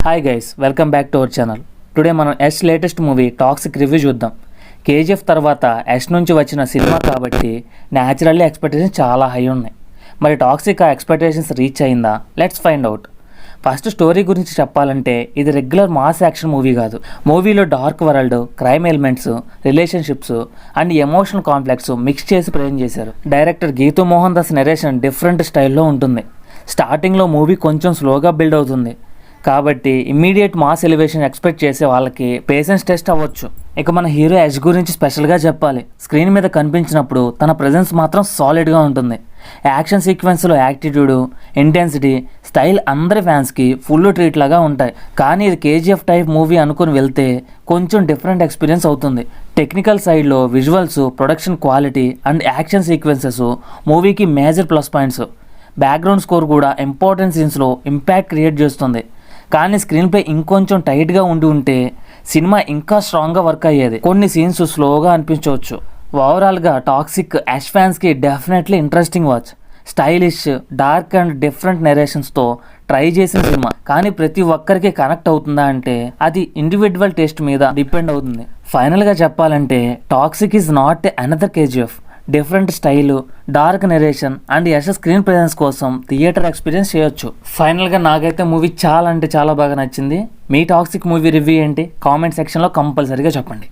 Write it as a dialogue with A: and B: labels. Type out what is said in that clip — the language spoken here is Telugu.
A: Hi guys, welcome back to our channel. Today మనం Yash latest movie Toxic review చూద్దాం. కేజీఎఫ్ తర్వాత యష్ నుంచి వచ్చిన సినిమా కాబట్టి న్యాచురల్లీ ఎక్స్పెక్టేషన్స్ చాలా హై ఉన్నాయి. మరి టాక్సిక్ ఆ ఎక్స్పెక్టేషన్స్ రీచ్ అయిందా? Let's find out. First story గురించి చెప్పాలంటే ఇది రెగ్యులర్ మాస్ యాక్షన్ మూవీ కాదు. మూవీలో dark world, crime elements, relationships and emotional complex mix చేసి ప్రజెంట్ చేశారు. Director Geethu Mohan Das narration different స్టైల్లో ఉంటుంది. స్టార్టింగ్లో మూవీ కొంచెం స్లోగా బిల్డ్ అవుతుంది కాబట్టి ఇమ్మీడియట్ మాస్ ఎలివేషన్ ఎక్స్పెక్ట్ చేసే వాళ్ళకి పేషెన్స్ టెస్ట్ అవ్వచ్చు. ఇక మన హీరో యష్ గురించి స్పెషల్గా చెప్పాలి. స్క్రీన్ మీద కనిపించినప్పుడు తన ప్రెజెన్స్ మాత్రం సాలిడ్గా ఉంటుంది. యాక్షన్ సీక్వెన్స్లో యాక్టిట్యూడ్, ఇంటెన్సిటీ, స్టైల్ అందరి ఫ్యాన్స్కి ఫుల్ ట్రీట్ లాగా ఉంటాయి. కానీ ఇది కేజీఎఫ్ టైప్ మూవీ అనుకుని వెళ్తే కొంచెం డిఫరెంట్ ఎక్స్పీరియన్స్ అవుతుంది. టెక్నికల్ సైడ్లో visuals, production quality and action sequences మూవీకి major plus points. Background score కూడా ఇంపార్టెంట్ సీన్స్లో ఇంపాక్ట్ క్రియేట్ చేస్తుంది. కానీ స్క్రీన్ ప్లే ఇంకొంచెం టైట్గా ఉంటే సినిమా ఇంకా స్ట్రాంగ్గా వర్క్ అయ్యేది. కొన్ని సీన్స్ స్లోగా అనిపించవచ్చు. ఓవరాల్గా టాక్సిక్ యష్ ఫ్యాన్స్కి definitely interesting watch. Stylish, dark and different నెరేషన్స్తో ట్రై చేసిన సినిమా. కానీ ప్రతి ఒక్కరికి కనెక్ట్ అవుతుందా అంటే అది ఇండివిజువల్ టేస్ట్ మీద డిపెండ్ అవుతుంది. ఫైనల్గా చెప్పాలంటే toxic is not another KGF. Different style, dark narration and Yash screen presence కోసం థియేటర్ ఎక్స్పీరియన్స్ చేయొచ్చు. ఫైనల్గా నాకైతే మూవీ చాలా అంటే చాలా బాగా నచ్చింది. మీ టాక్సిక్ మూవీ రివ్యూ ఏంటి? కామెంట్ సెక్షన్లో కంపల్సరీగా చెప్పండి.